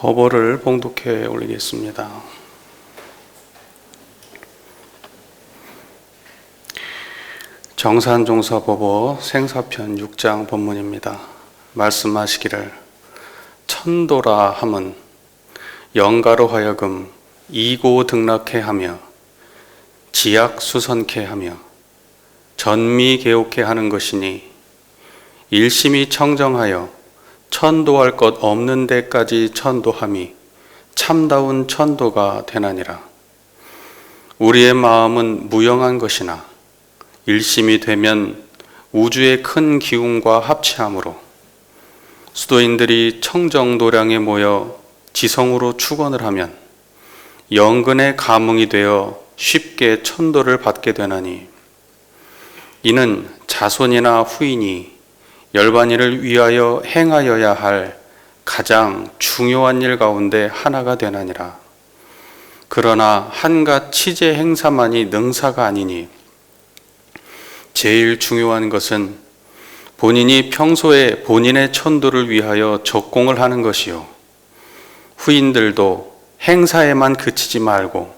법어를 봉독해 올리겠습니다. 정산종사법어 생사편 6장 본문입니다. 말씀하시기를 천도라 함은 영가로 하여금 이고등락해 하며 지약수선케 하며 전미개옥케 하는 것이니 일심이 청정하여 천도할 것 없는 데까지 천도함이 참다운 천도가 되나니라. 우리의 마음은 무영한 것이나 일심이 되면 우주의 큰 기운과 합치함으로 수도인들이 청정도량에 모여 지성으로 축원을 하면 영근의 감흥이 되어 쉽게 천도를 받게 되나니, 이는 자손이나 후인이 열반일을 위하여 행하여야 할 가장 중요한 일 가운데 하나가 되나니라. 그러나 한갓 치제 행사만이 능사가 아니니 제일 중요한 것은 본인이 평소에 본인의 천도를 위하여 적공을 하는 것이요, 후인들도 행사에만 그치지 말고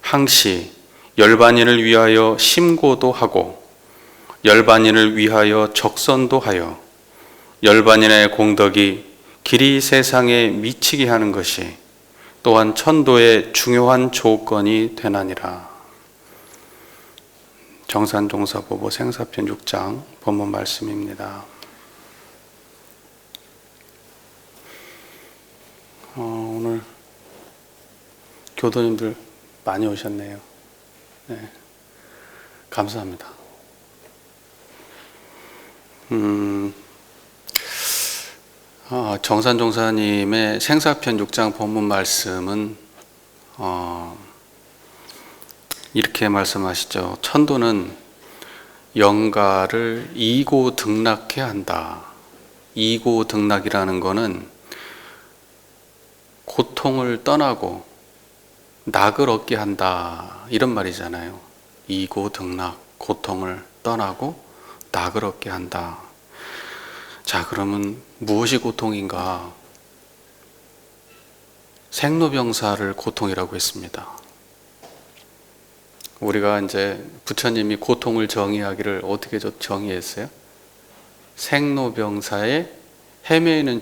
항시 열반인을 위하여 심고도 하고 열반인을 위하여 적선도 하여 열반인의 공덕이 길이 세상에 미치게 하는 것이 또한 천도의 중요한 조건이 되나니라. 정산종사법어 생사편 6장 본문 말씀입니다. 오늘 교도님들 많이 오셨네요. 네, 감사합니다. 정산종사님의 생사편 6장 본문 말씀은 이렇게 말씀하시죠. 천도는 영가를 이고등락해 한다. 이고등락이라는 거는 고통을 떠나고 낙을 얻게 한다, 이런 말이잖아요. 이고등락, 고통을 떠나고 낙을 얻게 한다. 자, 그러면 무엇이 고통인가? 생로병사를 고통이라고 했습니다. 우리가 이제 부처님이 고통을 정의하기를 어떻게 정의했어요? 생로병사에 헤매이는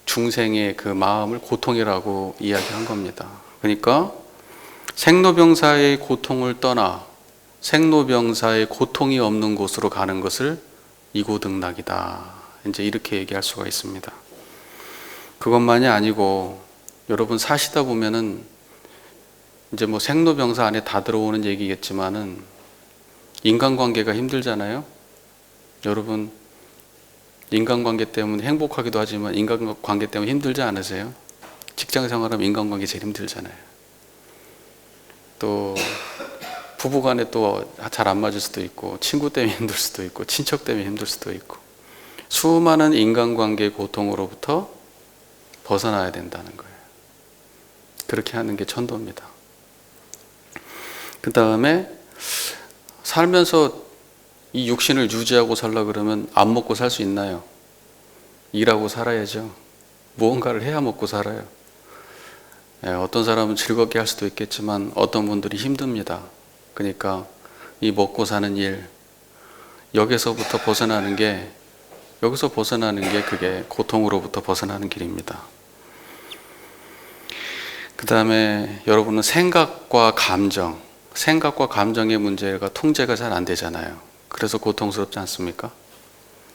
중생의 그 마음을 고통이라고 이야기한 겁니다. 그러니까 생로병사의 고통을 떠나 생로병사의 고통이 없는 곳으로 가는 것을 이고등락이다, 이제 이렇게 얘기할 수가 있습니다. 그것만이 아니고 여러분 사시다 보면은 이제 뭐 생로병사 안에 다 들어오는 얘기겠지만은 인간관계가 힘들잖아요. 여러분 인간관계 때문에 행복하기도 하지만 인간관계 때문에 힘들지 않으세요? 직장생활하면 인간관계 제일 힘들잖아요. 또 부부간에 또 잘 안 맞을 수도 있고, 친구 때문에 힘들 수도 있고, 친척 때문에 힘들 수도 있고, 수많은 인간관계 고통으로부터 벗어나야 된다는 거예요. 그렇게 하는 게 천도입니다. 그 다음에 살면서 이 육신을 유지하고 살라 그러면 안 먹고 살 수 있나요? 일하고 살아야죠. 무언가를 해야 먹고 살아요. 어떤 사람은 즐겁게 할 수도 있겠지만 어떤 분들이 힘듭니다. 그러니까 이 먹고 사는 일, 여기서부터 벗어나는 게 그게 고통으로부터 벗어나는 길입니다. 그 다음에 여러분은 생각과 감정의 문제가 통제가 잘 안 되잖아요. 그래서 고통스럽지 않습니까?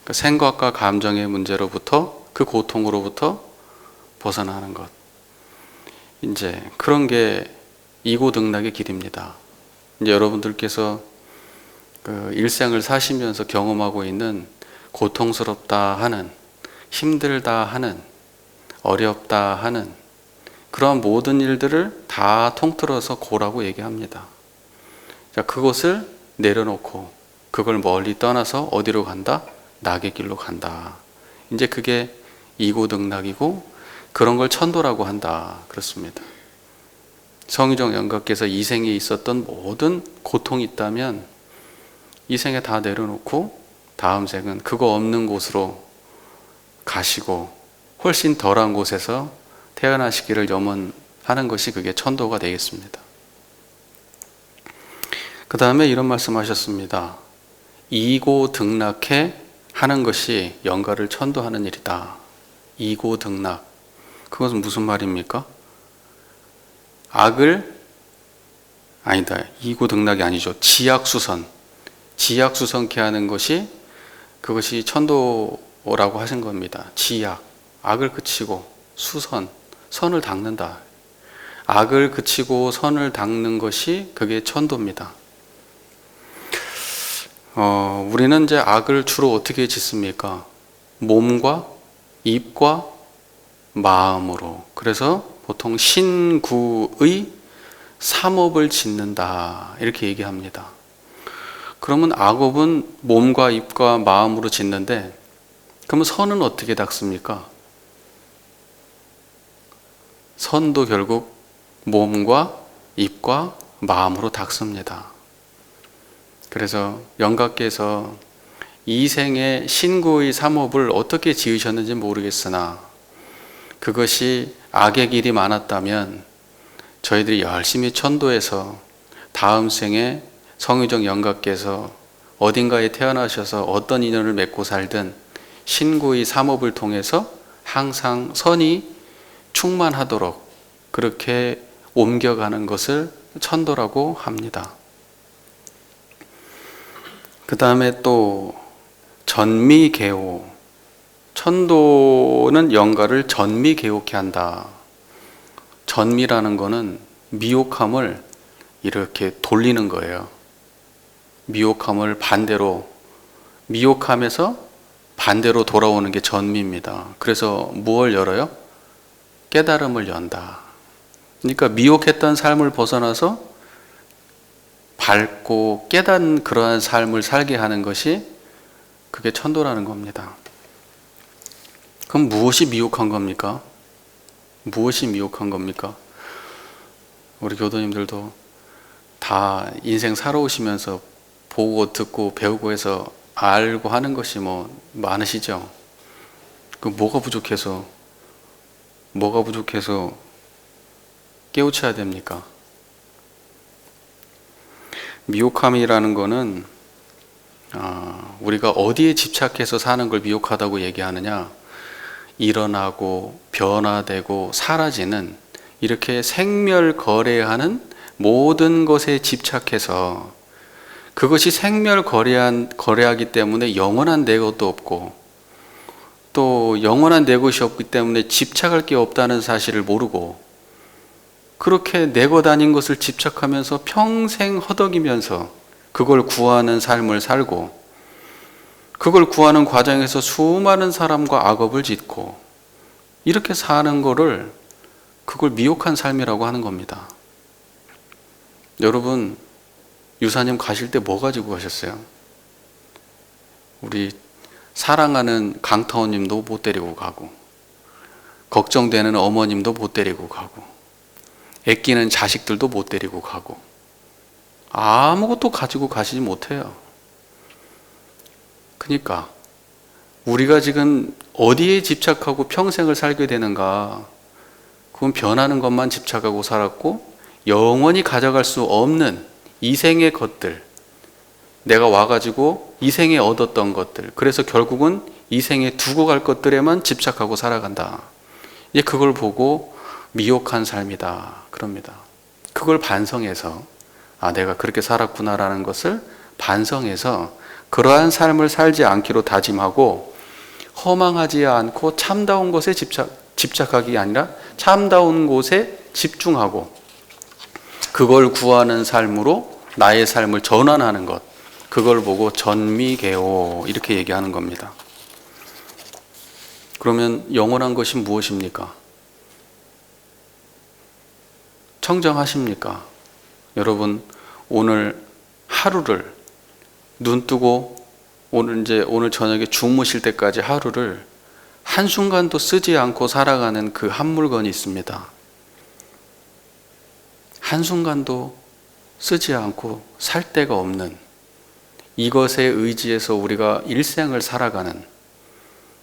그러니까 생각과 감정의 문제로부터, 그 고통으로부터 벗어나는 것, 이제 그런 게 이고등락의 길입니다. 이제 여러분들께서 그 일생을 사시면서 경험하고 있는 고통스럽다 하는, 힘들다 하는, 어렵다 하는 그러한 모든 일들을 다 통틀어서 고라고 얘기합니다. 자, 그것을 내려놓고 그걸 멀리 떠나서 어디로 간다? 낙의 길로 간다. 이제 그게 이고등락이고 그런 걸 천도라고 한다, 그렇습니다. 성의정 영가께서 이 생에 있었던 모든 고통이 있다면 이 생에 다 내려놓고 다음 생은 그거 없는 곳으로 가시고 훨씬 덜한 곳에서 태어나시기를 염원하는 것이 그게 천도가 되겠습니다. 그 다음에 이런 말씀하셨습니다. 이고 등락해 하는 것이 영가를 천도하는 일이다. 이고 등락. 그것은 무슨 말입니까? 이고 등락이 아니죠. 지약수선. 지약수선케 하는 것이 그것이 천도라고 하신 겁니다. 지약. 악을 그치고 수선. 선을 닦는다. 악을 그치고 선을 닦는 것이 그게 천도입니다. 우리는 이제 악을 주로 어떻게 짓습니까? 몸과 입과 마음으로. 그래서 보통 신구의 삼업을 짓는다 이렇게 얘기합니다. 그러면 악업은 몸과 입과 마음으로 짓는데, 그러면 선은 어떻게 닦습니까? 선도 결국 몸과 입과 마음으로 닦습니다. 그래서 영가께서 이 생의 신구의 삼업을 어떻게 지으셨는지 모르겠으나 그것이 악의 길이 많았다면 저희들이 열심히 천도해서 다음 생에 성유정 영가께서 어딘가에 태어나셔서 어떤 인연을 맺고 살든 신구의 삼업을 통해서 항상 선이 충만하도록 그렇게 옮겨가는 것을 천도라고 합니다. 그 다음에 또 전미개호. 천도는 영가를 전미개호케 한다. 전미라는 거는 미혹함을 이렇게 돌리는 거예요. 미혹함을 반대로, 미혹함에서 반대로 돌아오는 게 전미입니다. 그래서 무엇을 열어요? 깨달음을 연다. 그러니까 미혹했던 삶을 벗어나서 밝고 깨닫는 그러한 삶을 살게 하는 것이 그게 천도라는 겁니다. 그럼 무엇이 미혹한 겁니까? 무엇이 미혹한 겁니까? 우리 교도님들도 다 인생 살아오시면서 보고 듣고 배우고 해서 알고 하는 것이 많으시죠? 그 뭐가 부족해서 깨우쳐야 됩니까? 미혹함이라는 거는 우리가 어디에 집착해서 사는 걸 미혹하다고 얘기하느냐? 일어나고 변화되고 사라지는 이렇게 생멸거래하는 모든 것에 집착해서 그것이 생멸거래하기 때문에 영원한 내 것도 없고 또 영원한 내 것이 없기 때문에 집착할 게 없다는 사실을 모르고 그렇게 내 것 아닌 것을 집착하면서 평생 허덕이면서 그걸 구하는 삶을 살고 그걸 구하는 과정에서 수많은 사람과 악업을 짓고 이렇게 사는 거를 그걸 미혹한 삶이라고 하는 겁니다. 여러분 유사님 가실 때 뭐 가지고 가셨어요? 우리 사랑하는 강타원님도 못 데리고 가고 걱정되는 어머님도 못 데리고 가고 애끼는 자식들도 못 데리고 가고 아무것도 가지고 가시지 못해요. 그러니까 우리가 지금 어디에 집착하고 평생을 살게 되는가? 그건 변하는 것만 집착하고 살았고 영원히 가져갈 수 없는 이 생의 것들, 내가 와가지고 이 생에 얻었던 것들, 그래서 결국은 이 생에 두고 갈 것들에만 집착하고 살아간다. 이제 그걸 보고 미혹한 삶이다 그럽니다. 그걸 반성해서 내가 그렇게 살았구나라는 것을 반성해서 그러한 삶을 살지 않기로 다짐하고 허망하지 않고 참다운 것에 집착하기 아니라 참다운 곳에 집중하고 그걸 구하는 삶으로 나의 삶을 전환하는 것, 그걸 보고 전미개호 이렇게 얘기하는 겁니다. 그러면 영원한 것이 무엇입니까? 청정하십니까? 여러분 오늘 하루를 눈 뜨고 오늘 저녁에 주무실 때까지 하루를 한순간도 쓰지 않고 살아가는 그 한 물건이 있습니다. 한순간도 쓰지 않고 살 데가 없는 이것에 의지해서 우리가 일생을 살아가는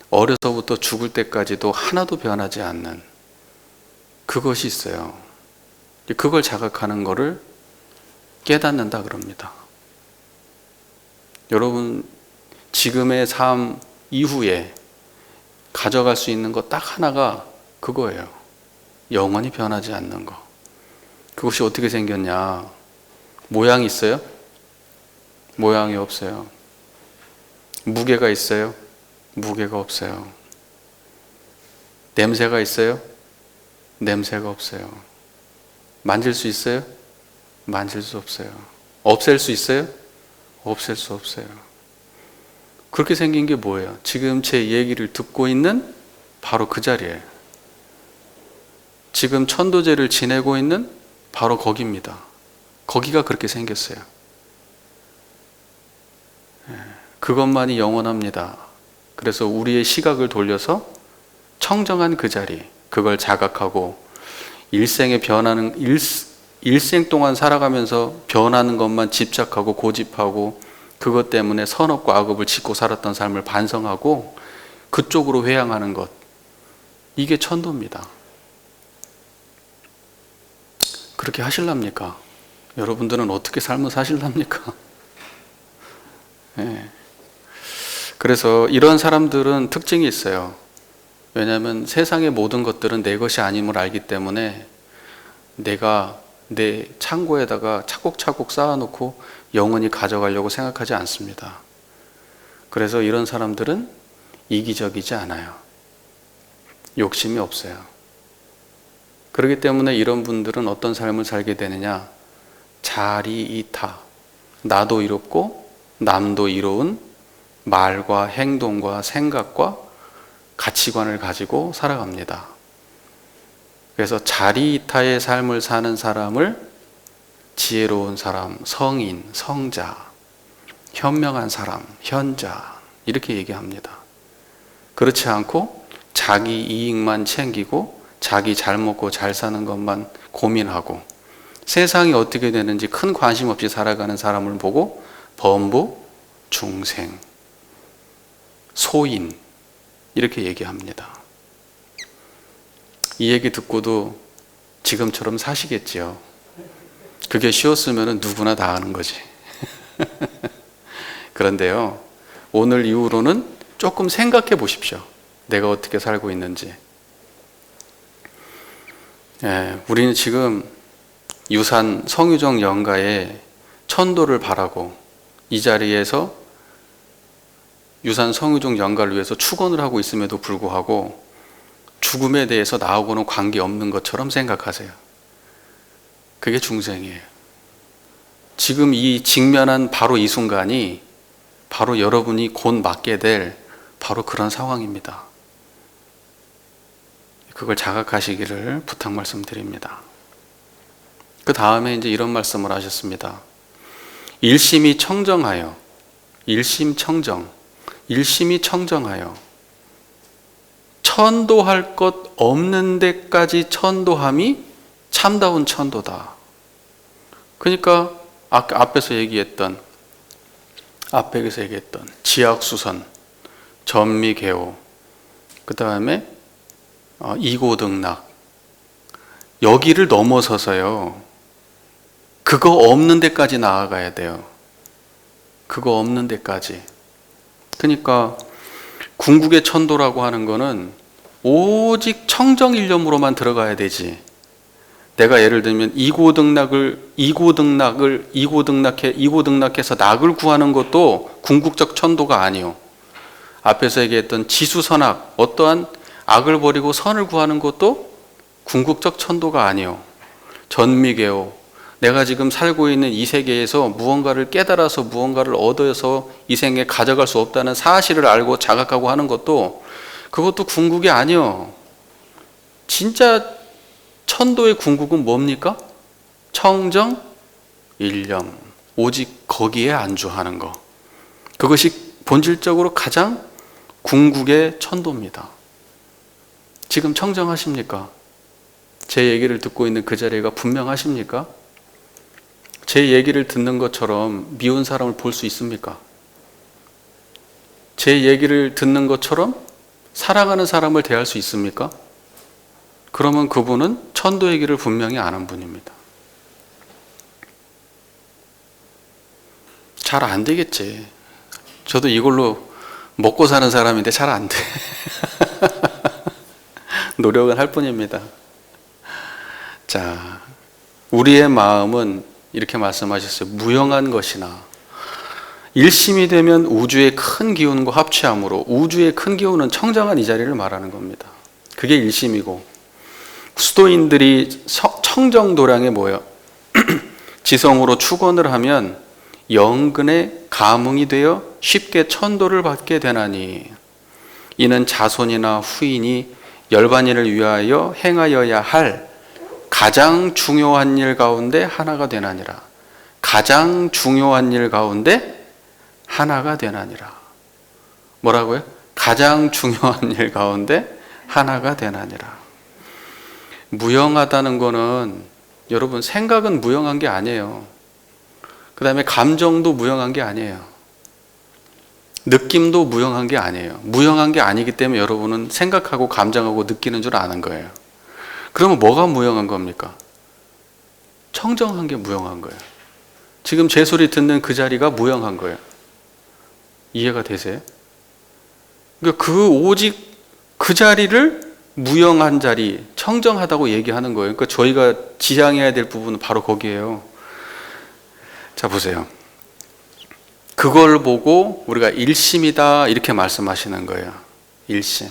어려서부터 죽을 때까지도 하나도 변하지 않는 그것이 있어요. 그걸 자각하는 거를 깨닫는다 그럽니다. 여러분, 지금의 삶 이후에 가져갈 수 있는 것 딱 하나가 그거예요. 영원히 변하지 않는 거. 그것이 어떻게 생겼냐? 모양이 있어요? 모양이 없어요. 무게가 있어요? 무게가 없어요. 냄새가 있어요? 냄새가 없어요. 만질 수 있어요? 만질 수 없어요. 없앨 수 있어요? 없앨 수 없어요. 그렇게 생긴 게 뭐예요? 지금 제 얘기를 듣고 있는 바로 그 자리예요. 지금 천도제를 지내고 있는 바로 거기입니다. 거기가 그렇게 생겼어요. 그것만이 영원합니다. 그래서 우리의 시각을 돌려서 청정한 그 자리, 그걸 자각하고 일생 동안 살아가면서 변하는 것만 집착하고 고집하고 그것 때문에 선업과 악업을 짓고 살았던 삶을 반성하고 그쪽으로 회양하는 것, 이게 천도입니다. 그렇게 하실랍니까? 여러분들은 어떻게 삶을 사실랍니까? 네. 그래서 이런 사람들은 특징이 있어요. 왜냐하면 세상의 모든 것들은 내 것이 아님을 알기 때문에 내가 내 창고에다가 차곡차곡 쌓아놓고 영원히 가져가려고 생각하지 않습니다. 그래서 이런 사람들은 이기적이지 않아요. 욕심이 없어요. 그렇기 때문에 이런 분들은 어떤 삶을 살게 되느냐? 자리이타, 나도 이롭고 남도 이로운 말과 행동과 생각과 가치관을 가지고 살아갑니다. 그래서 자리이타의 삶을 사는 사람을 지혜로운 사람, 성인, 성자, 현명한 사람, 현자 이렇게 얘기합니다. 그렇지 않고 자기 이익만 챙기고 자기 잘 먹고 잘 사는 것만 고민하고 세상이 어떻게 되는지 큰 관심 없이 살아가는 사람을 보고 범부, 중생, 소인 이렇게 얘기합니다. 이 얘기 듣고도 지금처럼 사시겠지요. 그게 쉬웠으면 누구나 다 아는 거지. 그런데요, 오늘 이후로는 조금 생각해 보십시오. 내가 어떻게 살고 있는지. 우리는 지금 유산 성유정 영가의 천도를 바라고 이 자리에서 유산 성유정 영가를 위해서 축원을 하고 있음에도 불구하고 죽음에 대해서 나하고는 관계없는 것처럼 생각하세요. 그게 중생이에요. 지금 이 직면한 바로 이 순간이 바로 여러분이 곧 맞게 될 바로 그런 상황입니다. 그걸 자각하시기를 부탁 말씀드립니다. 그 다음에 이제 이런 말씀을 하셨습니다. 일심이 청정하여, 일심이 청정하여 천도할 것 없는 데까지 천도함이 참다운 천도다. 그러니까 앞에서 얘기했던 지학수선, 전미개호, 그 다음에 이고등락, 여기를 넘어서서요, 그거 없는 데까지 나아가야 돼요. 그거 없는 데까지. 그러니까 궁극의 천도라고 하는 거는 오직 청정일념으로만 들어가야 되지. 내가 예를 들면 이고등락해서 낙을 구하는 것도 궁극적 천도가 아니요. 앞에서 얘기했던 지수선악, 어떠한 악을 버리고 선을 구하는 것도 궁극적 천도가 아니요. 전미개호, 내가 지금 살고 있는 이 세계에서 무언가를 깨달아서 무언가를 얻어서 이 생에 가져갈 수 없다는 사실을 알고 자각하고 하는 것도 그것도 궁극이 아니요. 진짜 천도의 궁극은 뭡니까? 청정, 일념, 오직 거기에 안주하는 것. 그것이 본질적으로 가장 궁극의 천도입니다. 지금 청정하십니까? 제 얘기를 듣고 있는 그 자리가 분명하십니까? 제 얘기를 듣는 것처럼 미운 사람을 볼 수 있습니까? 제 얘기를 듣는 것처럼 사랑하는 사람을 대할 수 있습니까? 그러면 그분은 천도의 길을 분명히 아는 분입니다. 잘 안 되겠지. 저도 이걸로 먹고 사는 사람인데 잘 안 돼. 노력은 할 뿐입니다. 자, 우리의 마음은 이렇게 말씀하셨어요. 무영한 것이나 일심이 되면 우주의 큰 기운과 합치함으로, 우주의 큰 기운은 청정한 이 자리를 말하는 겁니다. 그게 일심이고, 수도인들이 청정도량에 모여 지성으로 축원을 하면 영근의 감응이 되어 쉽게 천도를 받게 되나니, 이는 자손이나 후인이 열반인을 위하여 행하여야 할 가장 중요한 일 가운데 하나가 되나니라. 가장 중요한 일 가운데 하나가 되나니라. 뭐라고요? 가장 중요한 일 가운데 하나가 되나니라. 무영하다는 거는, 여러분, 생각은 무영한 게 아니에요. 그 다음에 감정도 무영한 게 아니에요. 느낌도 무영한 게 아니에요. 무영한 게 아니기 때문에 여러분은 생각하고 감정하고 느끼는 줄 아는 거예요. 그러면 뭐가 무영한 겁니까? 청정한 게 무영한 거예요. 지금 제 소리 듣는 그 자리가 무영한 거예요. 이해가 되세요? 그러니까 오직 그 자리를 무영한 자리, 청정하다고 얘기하는 거예요. 그러니까 저희가 지향해야 될 부분은 바로 거기에요. 자, 보세요. 그걸 보고 우리가 일심이다 이렇게 말씀하시는 거예요. 일심.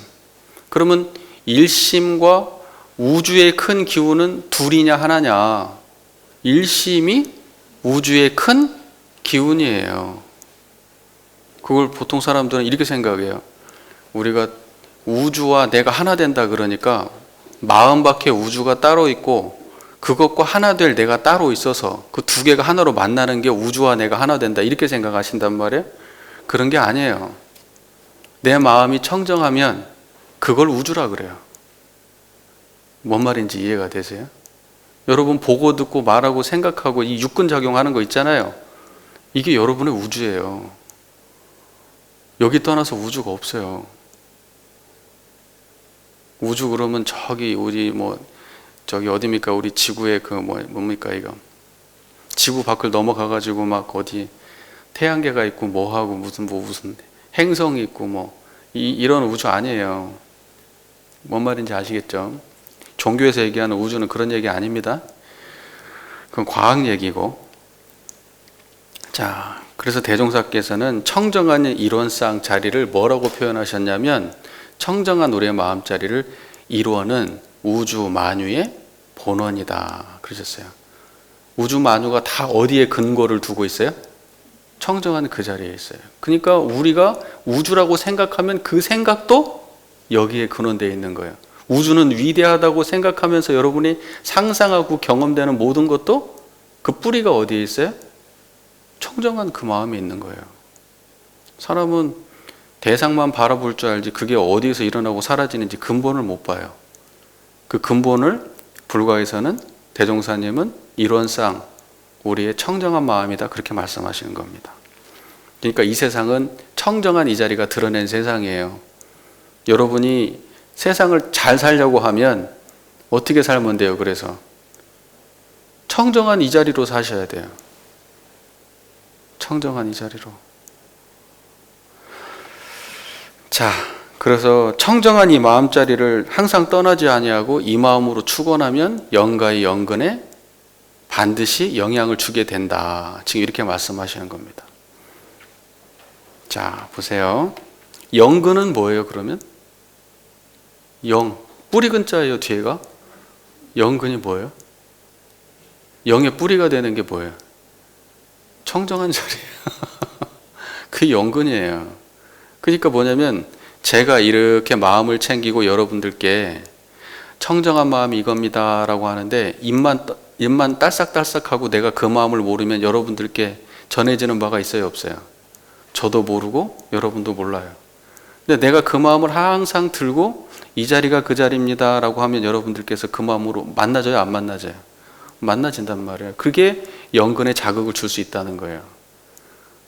그러면 일심과 우주의 큰 기운은 둘이냐 하나냐? 일심이 우주의 큰 기운이에요. 그걸 보통 사람들은 이렇게 생각해요. 우리가 우주와 내가 하나 된다 그러니까 마음 밖에 우주가 따로 있고 그것과 하나 될 내가 따로 있어서 그 두 개가 하나로 만나는 게 우주와 내가 하나 된다 이렇게 생각하신단 말이에요. 그런 게 아니에요. 내 마음이 청정하면 그걸 우주라 그래요. 뭔 말인지 이해가 되세요? 여러분 보고 듣고 말하고 생각하고 이 육근 작용하는 거 있잖아요. 이게 여러분의 우주예요. 여기 떠나서 우주가 없어요. 우주 그러면 저기 우리 저기 어디입니까? 우리 지구의 뭡니까 이거? 지구 밖을 넘어가 가지고 막 어디 태양계가 있고 뭐하고 무슨 행성이 있고 이런 우주 아니에요. 뭔 말인지 아시겠죠? 종교에서 얘기하는 우주는 그런 얘기 아닙니다. 그건 과학 얘기고. 자, 그래서 대종사께서는 청정한 이론상 자리를 뭐라고 표현하셨냐면, 청정한 우리의 마음자리를 이루어는 우주 만유의 본원이다 그러셨어요. 우주 만유가 다 어디에 근거를 두고 있어요? 청정한 그 자리에 있어요. 그러니까 우리가 우주라고 생각하면 그 생각도 여기에 근원되어 있는 거예요. 우주는 위대하다고 생각하면서 여러분이 상상하고 경험되는 모든 것도 그 뿌리가 어디에 있어요? 청정한 그 마음에 있는 거예요. 사람은 대상만 바라볼 줄 알지 그게 어디에서 일어나고 사라지는지 근본을 못 봐요. 그 근본을 불가에서는 대종사님은 이론상 우리의 청정한 마음이다 그렇게 말씀하시는 겁니다. 그러니까 이 세상은 청정한 이 자리가 드러낸 세상이에요. 여러분이 세상을 잘 살려고 하면 어떻게 살면 돼요? 그래서 청정한 이 자리로 사셔야 돼요. 청정한 이 자리로. 자, 그래서 청정한 이 마음자리를 항상 떠나지 아니하고 이 마음으로 축원하면 영가의 영근에 반드시 영향을 주게 된다. 지금 이렇게 말씀하시는 겁니다. 자, 보세요. 영근은 뭐예요, 그러면? 영. 뿌리 근자예요, 뒤에가? 영근이 뭐예요? 영의 뿌리가 되는 게 뭐예요? 청정한 자리예요. 그게 영근이에요. 그러니까 뭐냐면 제가 이렇게 마음을 챙기고 여러분들께 청정한 마음이 이겁니다 라고 하는데 입만 딸싹딸싹하고 내가 그 마음을 모르면 여러분들께 전해지는 바가 있어요, 없어요? 저도 모르고 여러분도 몰라요. 근데 내가 그 마음을 항상 들고 이 자리가 그 자리입니다 라고 하면 여러분들께서 그 마음으로 만나져요, 안 만나져요? 만나진단 말이에요. 그게 영근에 자극을 줄 수 있다는 거예요.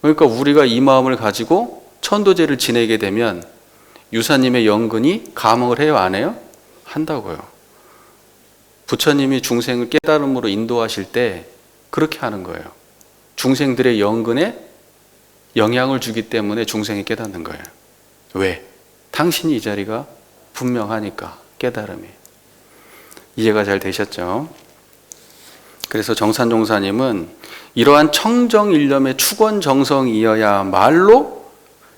그러니까 우리가 이 마음을 가지고 천도제를 지내게 되면 유사님의 영근이 감흥을 해요, 안 해요? 한다고요. 부처님이 중생을 깨달음으로 인도하실 때 그렇게 하는 거예요. 중생들의 영근에 영향을 주기 때문에 중생이 깨닫는 거예요. 왜? 당신이 이 자리가 분명하니까, 깨달음이. 이해가 잘 되셨죠? 그래서 정산종사님은 이러한 청정일념의 축원정성이어야말로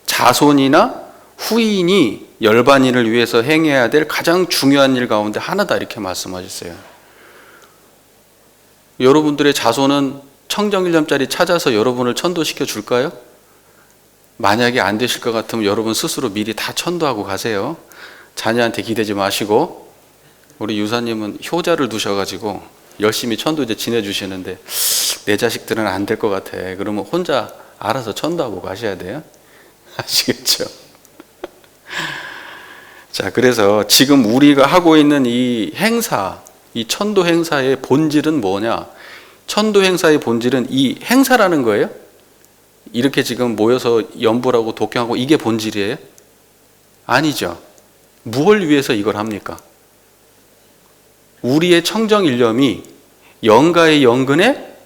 자손이나 후인이 열반인을 위해서 행해야 될 가장 중요한 일 가운데 하나다, 이렇게 말씀하셨어요. 여러분들의 자손은 청정일념짜리 찾아서 여러분을 천도시켜 줄까요? 만약에 안 되실 것 같으면 여러분 스스로 미리 다 천도하고 가세요. 자녀한테 기대지 마시고. 우리 유사님은 효자를 두셔가지고 열심히 천도 이제 지내주시는데 내 자식들은 안 될 것 같아. 그러면 혼자 알아서 천도하고 가셔야 돼요. 아시겠죠? 자, 그래서 지금 우리가 하고 있는 이 행사, 이 천도 행사의 본질은 뭐냐? 천도 행사의 본질은 이 행사라는 거예요? 이렇게 지금 모여서 연불하고 독경하고 이게 본질이에요? 아니죠. 무엇을 위해서 이걸 합니까? 우리의 청정일념이 영가의 영근에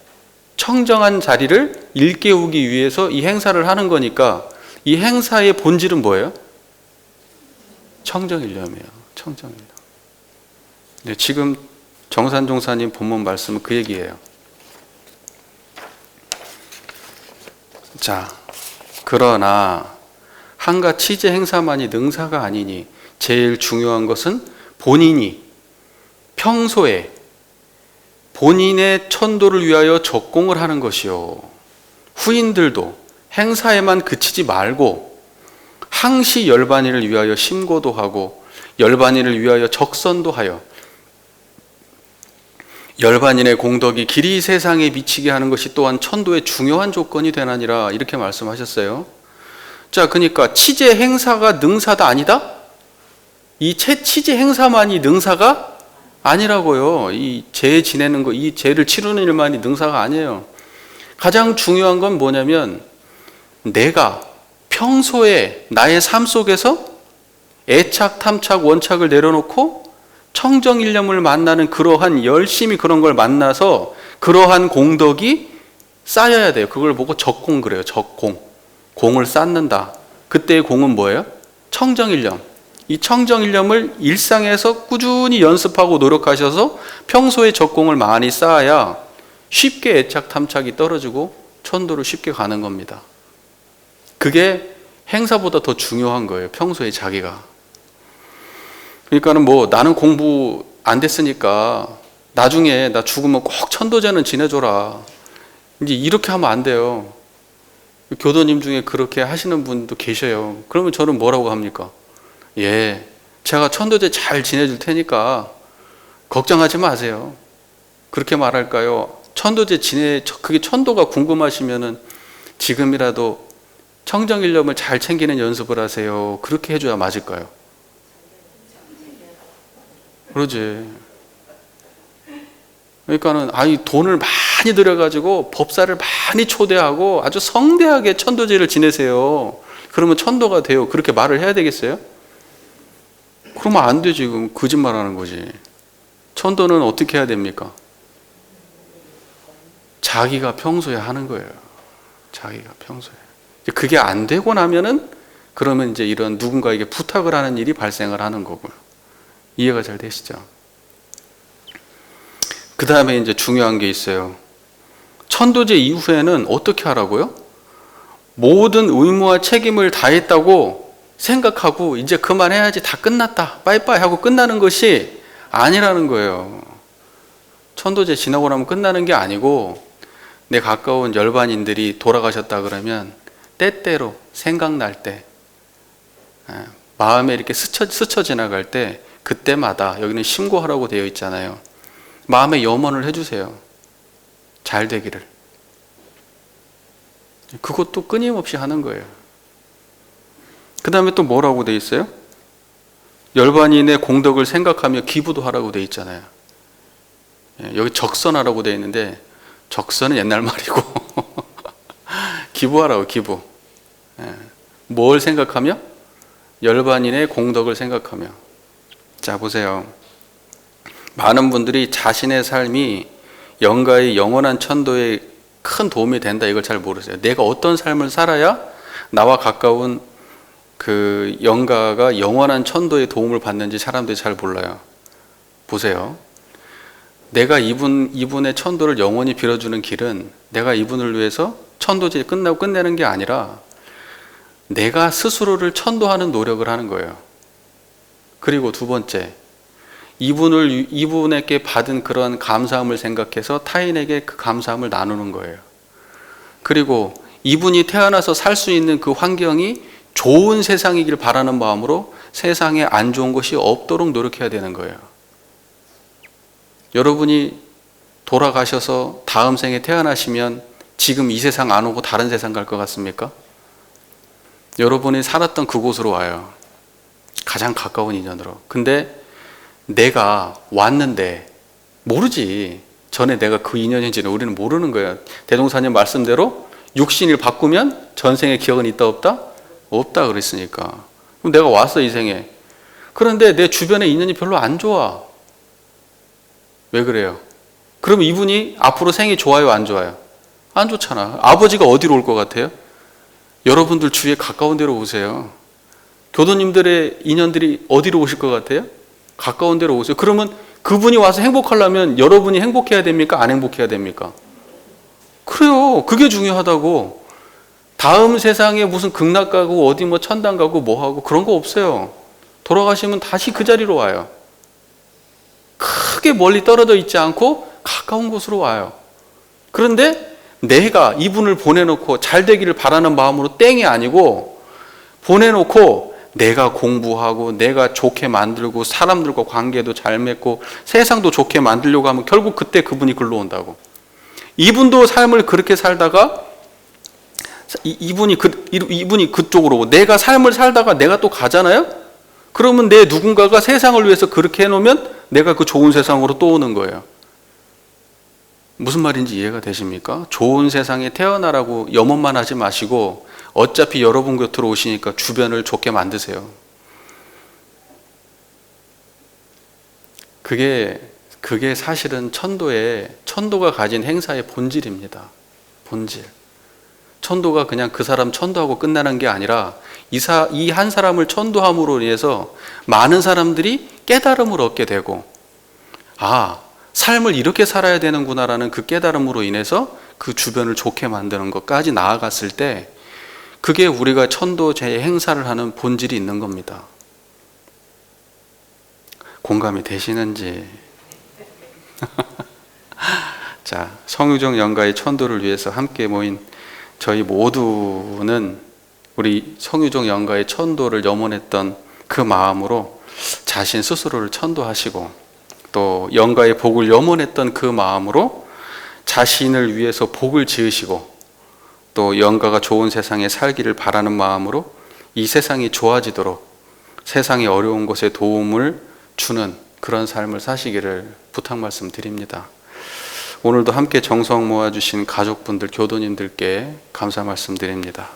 청정한 자리를 일깨우기 위해서 이 행사를 하는 거니까 이 행사의 본질은 뭐예요? 청정일념이에요. 청정일념. 네, 지금 정산종사님 본문 말씀은 그 얘기예요. 자, 그러나 한가 치제 행사만이 능사가 아니니 제일 중요한 것은 본인이 평소에 본인의 천도를 위하여 적공을 하는 것이요. 후인들도 행사에만 그치지 말고 항시 열반인을 위하여 심고도 하고 열반인을 위하여 적선도 하여 열반인의 공덕이 길이 세상에 미치게 하는 것이 또한 천도의 중요한 조건이 되나니라, 이렇게 말씀하셨어요. 자, 그러니까 치제 행사가 능사다 아니다? 이 치제 행사만이 능사가 아니라고요. 이 죄 지내는 거, 이 죄를 치르는 일만이 능사가 아니에요. 가장 중요한 건 뭐냐면 내가 평소에 나의 삶 속에서 애착, 탐착, 원착을 내려놓고 청정일념을 만나는 그러한 열심히 그런 걸 만나서 그러한 공덕이 쌓여야 돼요. 그걸 보고 적공 그래요. 적공. 공을 쌓는다. 그때의 공은 뭐예요? 청정일념. 이 청정일념을 일상에서 꾸준히 연습하고 노력하셔서 평소에 적공을 많이 쌓아야 쉽게 애착, 탐착이 떨어지고 천도를 쉽게 가는 겁니다. 그게 행사보다 더 중요한 거예요. 평소에 자기가. 그러니까는 뭐 나는 공부 안 됐으니까 나중에 나 죽으면 꼭 천도제는 지내줘라. 이제 이렇게 하면 안 돼요. 교도님 중에 그렇게 하시는 분도 계셔요. 그러면 저는 뭐라고 합니까? 예, 제가 천도제 잘 지내줄 테니까 걱정하지 마세요. 그렇게 말할까요? 그게 천도가 궁금하시면은 지금이라도 청정일념을 잘 챙기는 연습을 하세요. 그렇게 해줘야 맞을까요? 그러지. 그러니까는 돈을 많이 들여가지고 법사를 많이 초대하고 아주 성대하게 천도제를 지내세요. 그러면 천도가 돼요. 그렇게 말을 해야 되겠어요? 그러면 안 되지. 지금 거짓말하는 거지. 천도는 어떻게 해야 됩니까? 자기가 평소에 하는 거예요. 자기가 평소에. 그게 안 되고 나면은 그러면 이제 이런 누군가에게 부탁을 하는 일이 발생을 하는 거고요. 이해가 잘 되시죠? 그 다음에 이제 중요한 게 있어요. 천도제 이후에는 어떻게 하라고요? 모든 의무와 책임을 다했다고 생각하고 이제 그만해야지, 다 끝났다, 빠이빠이 하고 끝나는 것이 아니라는 거예요. 천도제 지나고 나면 끝나는 게 아니고 내 가까운 열반인들이 돌아가셨다 그러면 때때로 생각날 때, 마음에 이렇게 스쳐 지나갈 때 그때마다, 여기는 심고하라고 되어 있잖아요. 마음에 염원을 해주세요. 잘 되기를. 그것도 끊임없이 하는 거예요. 그 다음에 또 뭐라고 되어 있어요? 열반인의 공덕을 생각하며 기부도 하라고 되어 있잖아요. 여기 적선하라고 되어 있는데 적선은 옛날 말이고 기부하라고, 기부. 뭘 생각하며? 열반인의 공덕을 생각하며. 자, 보세요. 많은 분들이 자신의 삶이 영가의 영원한 천도에 큰 도움이 된다, 이걸 잘 모르세요. 내가 어떤 삶을 살아야 나와 가까운 그 영가가 영원한 천도에 도움을 받는지 사람들이 잘 몰라요. 보세요. 내가 이분의 천도를 영원히 빌어주는 길은 내가 이분을 위해서 천도제 끝나고 끝내는 게 아니라 내가 스스로를 천도하는 노력을 하는 거예요. 그리고 두 번째, 이분에게 받은 그런 감사함을 생각해서 타인에게 그 감사함을 나누는 거예요. 그리고 이분이 태어나서 살 수 있는 그 환경이 좋은 세상이길 바라는 마음으로 세상에 안 좋은 것이 없도록 노력해야 되는 거예요. 여러분이 돌아가셔서 다음 생에 태어나시면 지금 이 세상 안 오고 다른 세상 갈 것 같습니까? 여러분이 살았던 그곳으로 와요. 가장 가까운 인연으로. 근데 내가 왔는데 모르지. 전에 내가 그 인연인지는 우리는 모르는 거예요. 대종사님 말씀대로 육신을 바꾸면 전생의 기억은 있다 없다? 없다 그랬으니까. 그럼 내가 왔어 이 생에. 그런데 내 주변에 인연이 별로 안 좋아. 왜 그래요? 그럼 이분이 앞으로 생이 좋아요 안 좋아요? 안 좋잖아. 아버지가 어디로 올 것 같아요? 여러분들 주위에 가까운 데로 오세요. 교도님들의 인연들이 어디로 오실 것 같아요? 가까운 데로 오세요. 그러면 그분이 와서 행복하려면 여러분이 행복해야 됩니까? 안 행복해야 됩니까? 그래요. 그게 중요하다고. 다음 세상에 무슨 극락 가고 어디 뭐 천당 가고 뭐 하고 그런 거 없어요. 돌아가시면 다시 그 자리로 와요. 크게 멀리 떨어져 있지 않고 가까운 곳으로 와요. 그런데 내가 이분을 보내놓고 잘 되기를 바라는 마음으로 땡이 아니고 보내놓고 내가 공부하고 내가 좋게 만들고 사람들과 관계도 잘 맺고 세상도 좋게 만들려고 하면 결국 그때 그분이 글로 온다고. 이분도 삶을 그렇게 살다가 이분이 그쪽으로 오고 내가 삶을 살다가 내가 또 가잖아요? 그러면 내 누군가가 세상을 위해서 그렇게 해놓으면 내가 그 좋은 세상으로 또 오는 거예요. 무슨 말인지 이해가 되십니까? 좋은 세상에 태어나라고 염원만 하지 마시고 어차피 여러분 곁으로 오시니까 주변을 좋게 만드세요. 그게 사실은 천도가 가진 행사의 본질입니다. 본질. 천도가 그냥 그 사람 천도하고 끝나는 게 아니라 이 한 사람을 천도함으로 인해서 많은 사람들이 깨달음을 얻게 되고, 아, 삶을 이렇게 살아야 되는구나라는 그 깨달음으로 인해서 그 주변을 좋게 만드는 것까지 나아갔을 때 그게 우리가 천도제의 행사를 하는 본질이 있는 겁니다. 공감이 되시는지. 자, 성유종 영가의 천도를 위해서 함께 모인 저희 모두는 우리 성유종 영가의 천도를 염원했던 그 마음으로 자신 스스로를 천도하시고 또 영가의 복을 염원했던 그 마음으로 자신을 위해서 복을 지으시고 또 영가가 좋은 세상에 살기를 바라는 마음으로 이 세상이 좋아지도록 세상의 어려운 곳에 도움을 주는 그런 삶을 사시기를 부탁 말씀드립니다. 오늘도 함께 정성 모아주신 가족분들, 교도님들께 감사 말씀드립니다.